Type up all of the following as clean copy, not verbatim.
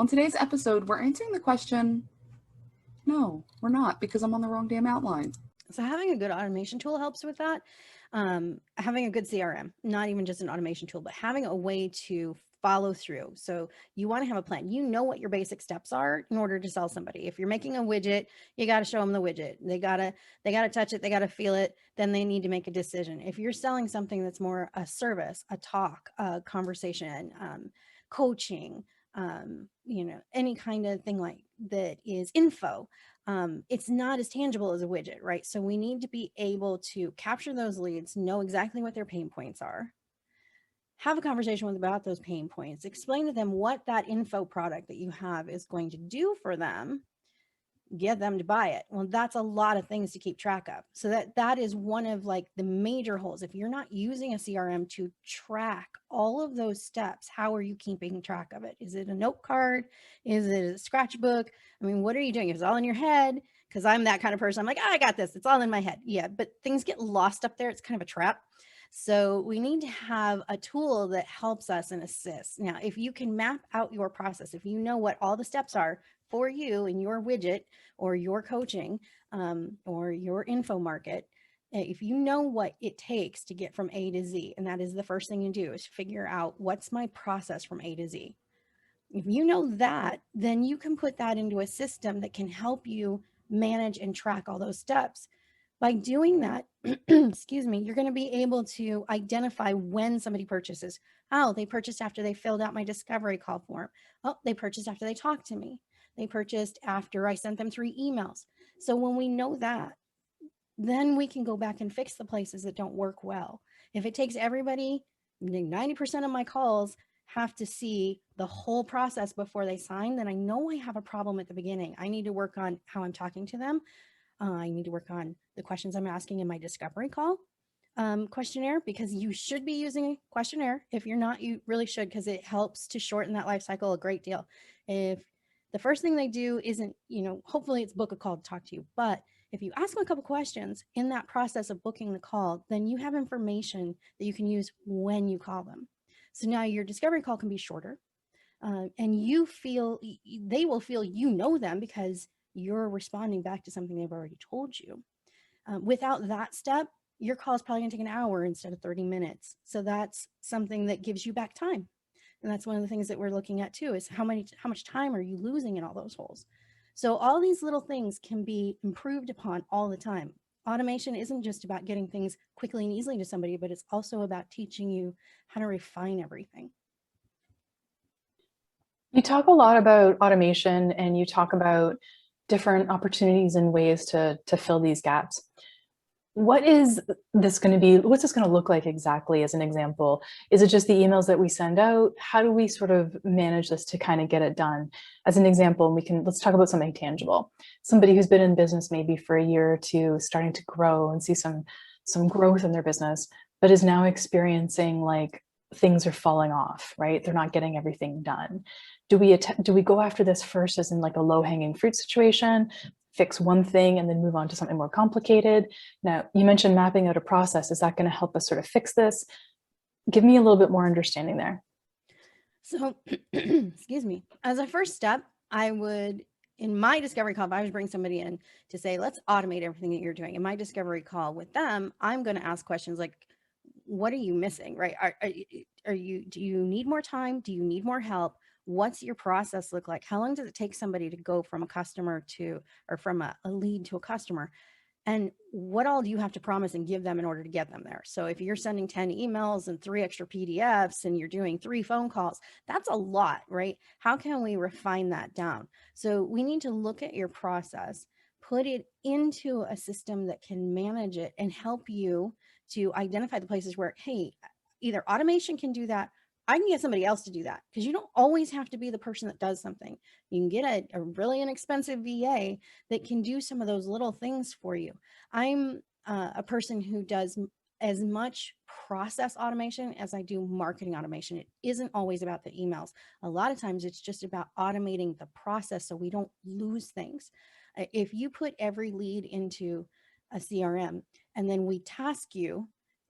On today's episode, we're answering the question, no, we're not, because I'm on the wrong damn outline. So having a good automation tool helps with that. Having a good CRM, not even just an automation tool, but having a way to follow through. So you want to have a plan. You know what your basic steps are in order to sell somebody. If you're making a widget, you got to show them the widget. They gotta touch it. They gotta feel it. Then they need to make a decision. If you're selling something that's more a service, a talk, a conversation, coaching, any kind of thing like that is info, it's not as tangible as a widget, right? So we need to be able to capture those leads, know exactly what their pain points are, have a conversation with them about those pain points, explain to them what that info product that you have is going to do for them, get them to buy it. Well, that's a lot of things to keep track of. So that is one of like the major holes. If you're not using a CRM to track all of those steps, how are you keeping track of it? Is it a note card? Is it a scratchbook? I mean, what are you doing? If it's all in your head, because I'm that kind of person. I'm like, I got this. It's all in my head. Yeah, but things get lost up there. It's kind of a trap. So we need to have a tool that helps us and assists. Now, if you can map out your process, if you know what all the steps are for you in your widget or your coaching or your info market, if you know what it takes to get from A to Z, and that is the first thing you do is figure out what's my process from A to Z. If you know that, then you can put that into a system that can help you manage and track all those steps. By doing that, excuse me, you're going to be able to identify when somebody purchases. Oh, they purchased after they filled out my discovery call form. Oh, they purchased after they talked to me. They purchased after I sent them 3 emails. So when we know that, then we can go back and fix the places that don't work well. If it takes everybody, 90% of my calls have to see the whole process before they sign, then I know I have a problem at the beginning. I need to work on how I'm talking to them. I need to work on the questions I'm asking in my discovery call questionnaire, because you should be using a questionnaire. If you're not, you really should, because it helps to shorten that life cycle a great deal. If the first thing they do isn't, hopefully it's book a call to talk to you, but if you ask them a couple questions in that process of booking the call, then you have information that you can use when you call them. So now your discovery call can be shorter, and they will feel you know them because you're responding back to something they've already told you. Without that step, your call is probably going to take an hour instead of 30 minutes. So that's something that gives you back time. And that's one of the things that we're looking at too, is how much time are you losing in all those holes? So all these little things can be improved upon all the time. Automation isn't just about getting things quickly and easily to somebody, but it's also about teaching you how to refine everything. You talk a lot about automation and you talk about different opportunities and ways to fill these gaps. What is this going to be? What's this going to look like exactly as an example? Is it just the emails that we send out? How do we sort of manage this to kind of get it done? As an example, let's talk about something tangible. Somebody who's been in business maybe for a year or two, starting to grow and see some growth in their business, but is now experiencing like things are falling off, right? They're not getting everything done. Do we go after this first as in like a low-hanging fruit situation, fix one thing and then move on to something more complicated? Now, you mentioned mapping out a process. Is that going to help us sort of fix this? Give me a little bit more understanding there. So, excuse me, as a first step, I would, in my discovery call, if I was bringing somebody in to say, let's automate everything that you're doing, in my discovery call with them, I'm going to ask questions like, what are you missing, right? Do you need more time? Do you need more help? What's your process look like? How long does it take somebody to go from a customer to, or from a lead to a customer? And what all do you have to promise and give them in order to get them there? So if you're sending 10 emails and 3 extra PDFs and you're doing 3 phone calls, that's a lot, right? How can we refine that down? So we need to look at your process, put it into a system that can manage it and help you to identify the places where, hey, either automation can do that, I can get somebody else to do that, because you don't always have to be the person that does something. You can get a really inexpensive VA that can do some of those little things for you. I'm a person who does as much process automation as I do marketing automation. It isn't always about the emails. A lot of times it's just about automating the process so we don't lose things. If you put every lead into a CRM and then we task you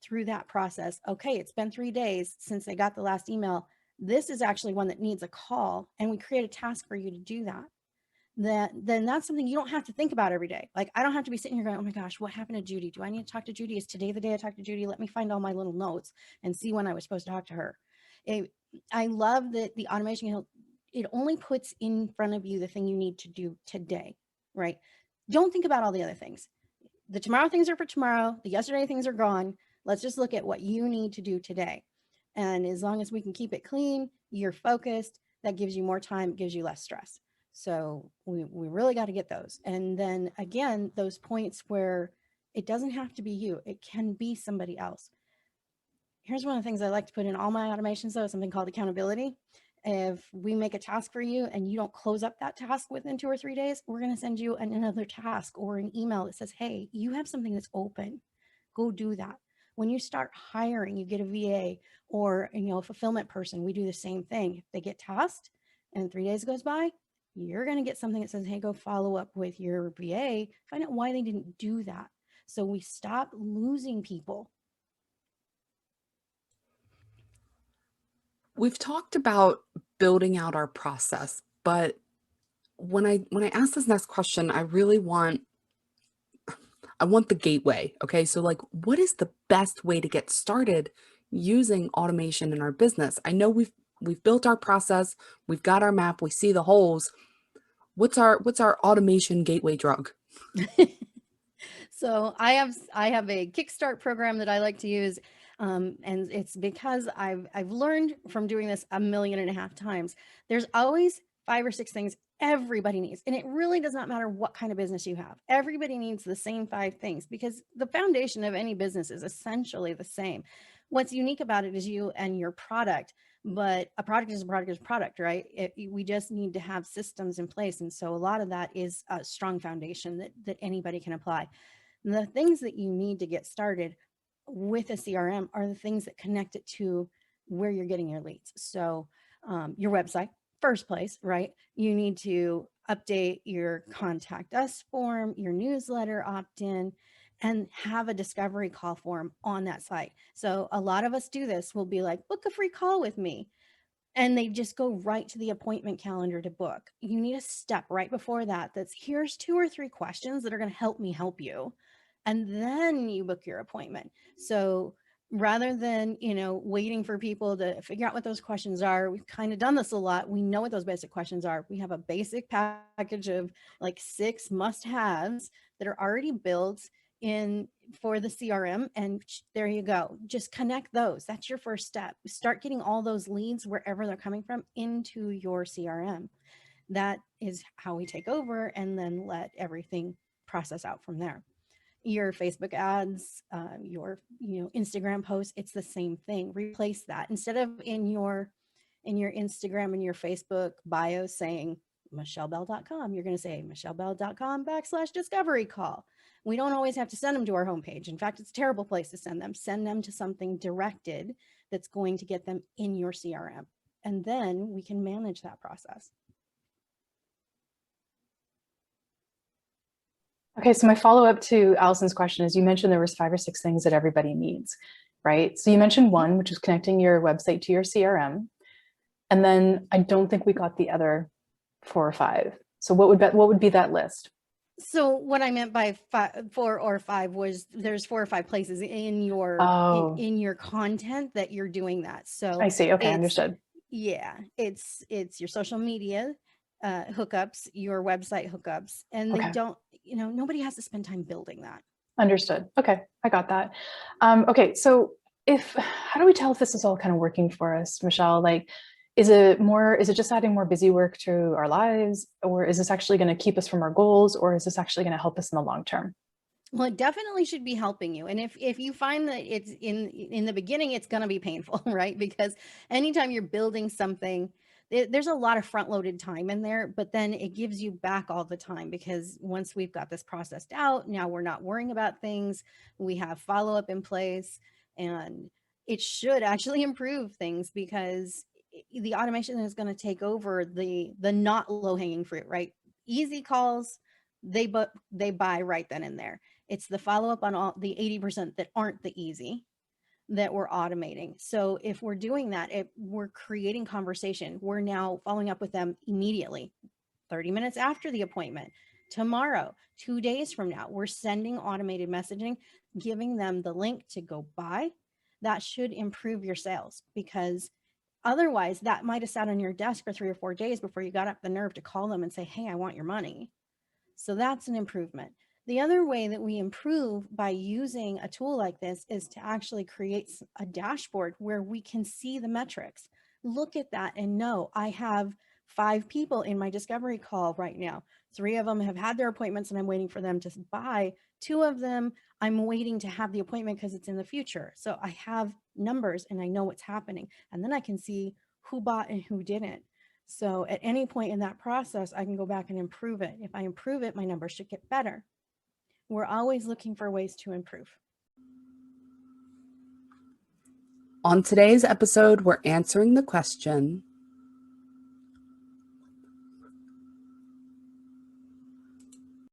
through that process, okay, it's been 3 days since they got the last email. This is actually one that needs a call, and we create a task for you to do that. Then that's something you don't have to think about every day. Like, I don't have to be sitting here going, oh my gosh, what happened to Judy? Do I need to talk to Judy? Is today the day I talk to Judy? Let me find all my little notes and see when I was supposed to talk to her. I love that the automation, it only puts in front of you the thing you need to do today, right? Don't think about all the other things. The tomorrow things are for tomorrow. The yesterday things are gone. Let's just look at what you need to do today. And as long as we can keep it clean, you're focused, that gives you more time, it gives you less stress. So we really got to get those. And then again, those points where it doesn't have to be you, it can be somebody else. Here's one of the things I like to put in all my automations, though, something called accountability. If we make a task for you and you don't close up that task within 2 or 3 days, we're going to send you another task or an email that says, hey, you have something that's open. Go do that. When you start hiring, you get a VA or a fulfillment person. We do the same thing. If they get tasked and 3 days goes by, you're going to get something that says, hey, go follow up with your VA, find out why they didn't do that. So we stop losing people. We've talked about building out our process, but when I ask this next question, I want the gateway. Okay. So like, what is the best way to get started using automation in our business? I know we've built our process, we've got our map, we see the holes. What's our automation gateway drug? So I have a Kickstart program that I like to use, and it's because I've learned from doing this 1.5 million times. There's always 5 or 6 things everybody needs, and it really does not matter what kind of business you have. Everybody needs the same 5 things because the foundation of any business is essentially the same. What's unique about it is you and your product. But a product is a product is a product, right? We just need to have systems in place, and so a lot of that is a strong foundation that anybody can apply. The things that you need to get started with a CRM are the things that connect it to where you're getting your leads. So your website, first place, right? You need to update your contact us form, your newsletter opt-in, and have a discovery call form on that site. So a lot of us do this. We'll be like, book a free call with me. And they just go right to the appointment calendar to book. You need a step right before that. That's here's 2 or 3 questions that are going to help me help you. And then you book your appointment. So rather than, waiting for people to figure out what those questions are, we've kind of done this a lot. We know what those basic questions are. We have a basic package of like 6 must-haves that are already built in for the CRM, and there you go. Just connect those. That's your first step. Start getting all those leads wherever they're coming from into your CRM. That is how we take over and then let everything process out from there. Your Facebook ads, your Instagram posts, it's the same thing. Replace that. Instead of in your Instagram and your Facebook bio saying michellebell.com, you're going to say michellebell.com/discovery call. We don't always have to send them to our homepage. In fact, it's a terrible place to send them. Send them to something directed that's going to get them in your CRM. And then we can manage that process. Okay, so my follow-up to Allison's question is you mentioned there was 5 or 6 things that everybody needs, right? So you mentioned one, which is connecting your website to your CRM. And then I don't think we got the other 4 or 5. So what would be that list? So what I meant by 4 or 5 was there's 4 or 5 places in your in your content that you're doing that. So I see. Okay, understood. Yeah, it's your social media hookups, your website hookups, and they don't. Nobody has to spend time building that. Understood. Okay, I got that. Okay, so how do we tell if this is all kind of working for us, Michelle? Like, is it just adding more busy work to our lives, or is this actually going to keep us from our goals, or is this actually going to help us in the long term? Well, it definitely should be helping you. And if you find that it's in the beginning, it's going to be painful, right? Because anytime you're building something, there's a lot of front loaded time in there, but then it gives you back all the time because once we've got this processed out, now we're not worrying about things. We have follow up in place, and it should actually improve things because the automation is going to take over the not low hanging fruit, right? Easy calls, they buy right then and there. It's the follow up on all the 80% that aren't the easy that we're automating. So if we're doing that, we're creating conversation. We're now following up with them immediately, 30 minutes after the appointment, tomorrow, 2 days from now. We're sending automated messaging, giving them the link to go buy. That should improve your sales, because otherwise that might have sat on your desk for 3 or 4 days before you got up the nerve to call them and say, hey, I want your money. So that's an improvement. The other way that we improve by using a tool like this is to actually create a dashboard where we can see the metrics. Look at that and know I have 5 people in my discovery call right now. 3 of them have had their appointments and I'm waiting for them to buy. 2 of them, I'm waiting to have the appointment because it's in the future. So I have numbers and I know what's happening. And then I can see who bought and who didn't. So at any point in that process, I can go back and improve it. If I improve it, my numbers should get better. We're always looking for ways to improve. On today's episode, we're answering the question,